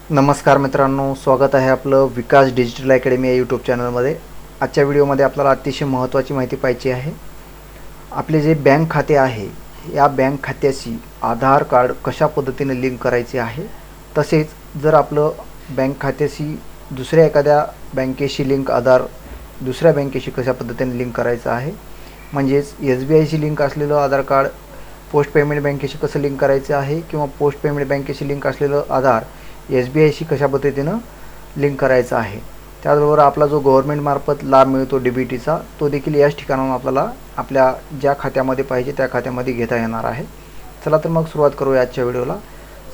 नमस्कार मित्रांनो, स्वागत आहे आपलं विकास डिजिटल अकॅडमी या यूट्यूब चॅनलमध्ये। आजच्या व्हिडिओमध्ये आपल्याला अतिशय महत्त्वाची माहिती पाहिजे आहे। आपले जे बँक खाते आहे या बँक खात्याशी आधार कार्ड कशा पद्धतीने लिंक करायचे आहे, तसेच जर आपलं बँक खात्याशी दुसऱ्या एखाद्या बँकेशी लिंक आधार दुसऱ्या बँकेशी कशा पद्धतीने लिंक करायचं आहे, म्हणजेच SBIशी लिंक असलेलं आधार कार्ड पोस्ट पेमेंट बँकेशी कसं लिंक करायचं आहे किंवा पोस्ट पेमेंट बँकेशी लिंक असलेलं आधार SBIशी कशा पद्धतीनं लिंक करायचा आहे। त्याचबरोबर आपला जो गव्हर्नमेंट मार्फत लाभ मिळतो DBTचा, तो देखील याच ठिकाणाहून आपल्याला आपल्या ज्या खात्यामध्ये पाहिजे त्या खात्यामध्ये घेता येणार आहे। चला तर मग सुरुवात करूया आजच्या व्हिडिओला।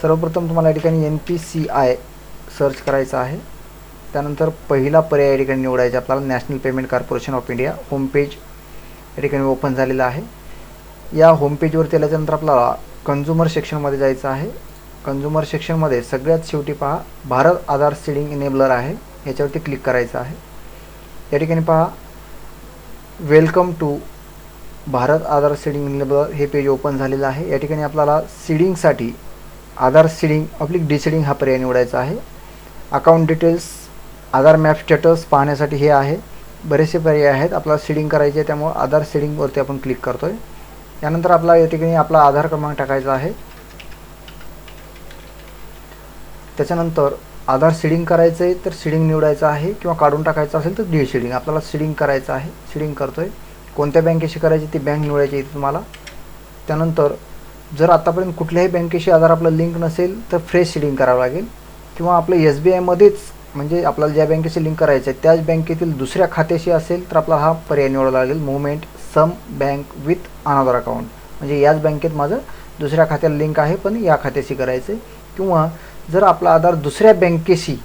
सर्वप्रथम तुम्हाला या ठिकाणी NPCI सर्च करायचं आहे। त्यानंतर पहिला पर्याय या ठिकाणी निवडायचा आपल्याला, national payment corporation of India home page या ठिकाणी ओपन झालेला आहे। या होम पेजवरती आल्यानंतर आपल्याला कंझ्युमर सेक्शनमध्ये जायचं आहे। कंझ्युमर सेक्शनमध्ये सगळ्यात शेवटी पहा भारत आधार सीडिंग इनेबलर आहे, याच्यावरती क्लिक करायचं आहे। या ठिकाणी पहा welcome to Bharat Aadhaar seeding enabler हे पेज ओपन झालेलं आहे। या ठिकाणी आपल्याला सीडिंगसाठी आधार सीडिंग / डिसीडिंग हा पर्याय निवडायचा आहे। अकाउंट डिटेल्स, आधार मॅप स्टेटस पाहण्यासाठी हे आहे। बरेचसे पर्याय आहेत, आपल्याला सीडिंग करायचे आहे त्यामुळे आधार सीडिंगवरती आपण क्लिक करतोय। यानंतर आपला या ठिकाणी आपला आधार क्रमांक टाकायचा आहे। त्याच्यानंतर आधार सीडिंग करायचं आहे तर सीडिंग निवडायचं आहे, किंवा काढून टाकायचं असेल तर डिसीडिंग। आपल्याला सीडिंग करायचं आहे, सीडिंग करतोय। कोणत्या बँकेशी करायची ती बँक निवडायची आहे तुम्हाला। त्यानंतर जर आतापर्यंत कुठल्याही बँकेशी आधार आपलं लिंक नसेल तर फ्रेश सीडिंग करावं लागेल, किंवा आपलं SBIमध्येच म्हणजे आपल्याला ज्या बँकेशी लिंक करायचं आहे त्याच बँकेतील दुसऱ्या खात्याशी असेल तर आपल्याला हा पर्याय निवडावा लागेल, movement same bank with another account. म्हणजे याच बँकेत माझं दुसऱ्या खात्याला लिंक आहे पण या खात्याशी करायचं आहे। किंवा जर आपला आधार दुसऱ्या बँकेशी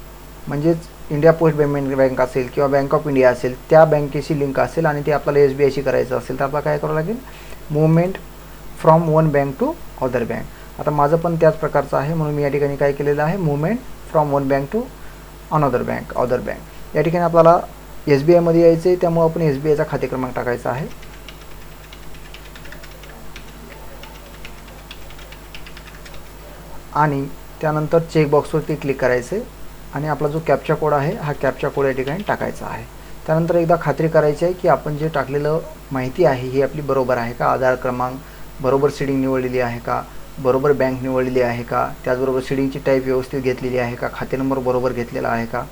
म्हणजेच इंडिया पोस्ट पेमेंट बँक असेल किंवा बँक ऑफ इंडिया असेल त्या बँकेशी लिंक असेल आणि ते आपल्याला SBIशी करायचं असेल तर आपल्याला काय करावं लागेल, movement from one bank to other bank. आता माझं पण त्याच प्रकारचं आहे म्हणून मी या ठिकाणी काय केलेलं आहे, movement from one bank to another bank. या ठिकाणी आपल्याला SBIमध्ये यायचं आहे त्यामुळे आपण SBIचा खाते क्रमांक टाकायचा आहे। आणि त्यानंतर चेकबॉक्सवरती क्लिक करायचे आणि आपला जो कॅप्चा कोड आहे हा कॅप्चा कोड या ठिकाणी टाकायचा आहे। त्यानंतर एकदा खात्री करायची आहे की आपण जे टाकलेलं माहिती आहे ही आपली बरोबर आहे का, आधार क्रमांक बरोबर सीडिंग निवडलेली आहे का, बरोबर बँक निवडलेली आहे का, त्याचबरोबर सीडिंगची टाईप व्यवस्थित घेतलेली आहे का, खाते नंबर बरोबर घेतलेला आहे का,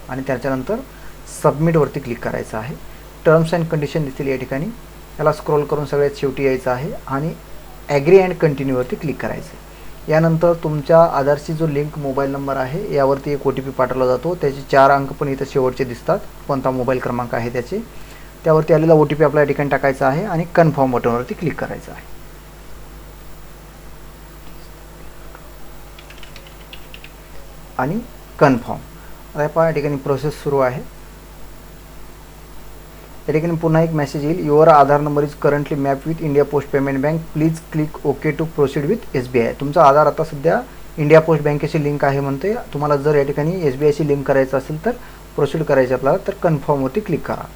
आणि त्याच्यानंतर सबमिटवरती क्लिक करायचं आहे। टर्म्स अँड कंडिशन दिसतील या ठिकाणी, याला स्क्रोल करून सगळ्यात शेवटी यायचं आहे आणि ॲग्री अँड कंटिन्यूवरती क्लिक करायचं आहे। यानंतर तुमच्या आधारची जो लिंक मोबाईल नंबर आहे यावरती एक OTP पाठवला जातो, त्याचे 4 अंक पण इथं शेवटचे दिसतात, कोणता मोबाईल क्रमांक आहे त्याचे। त्यावरती आलेला OTP आपल्या ठिकाणी टाकायचा आहे आणि कन्फर्म बटनवरती क्लिक करायचं आहे। आणि कन्फर्म आता पहा या ठिकाणी प्रोसेस सुरू आहे। या ठिकाणी पुन्हा एक मेसेज येईल, your Aadhaar number is currently map with India post payment bank, please click okay to proceed with SBI। तुमचा आधार आता सध्या इंडिया पोस्ट बँकेशी लिंक आहे म्हणते। तुम्हाला जर या ठिकाणी SBIशी लिंक करायचं असेल तर प्रोसीड करायचं आपल्याला, तर कन्फर्मवरती क्लिक करा।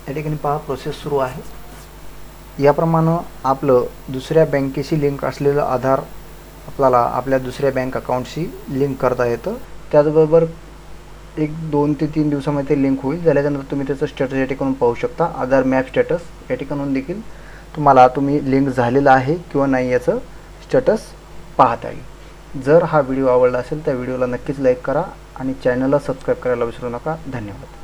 या ठिकाणी पहा प्रोसेस सुरू आहे। याप्रमाणे आपलं दुसऱ्या बँकेशी लिंक असलेलं आधार आपल्याला आपल्या दुसऱ्या बँक अकाउंटशी लिंक करता येतं। त्याचबरोबर 1-2 ते 3 दिवसामध्ये ते लिंक होईल। झाल्यानंतर तुम्ही त्याचं स्टेटस या ठिकाणून पाहू शकता, आधार मॅप स्टेटस या ठिकाणून देखील तुम्हाला लिंक झालेलं आहे किंवा नाही याचं स्टेटस पाहता येईल। जर हा व्हिडिओ आवडला असेल तर व्हिडिओला नक्कीच लाईक करा आणि चॅनलला सबस्क्राईब करायला विसरू नका। धन्यवाद।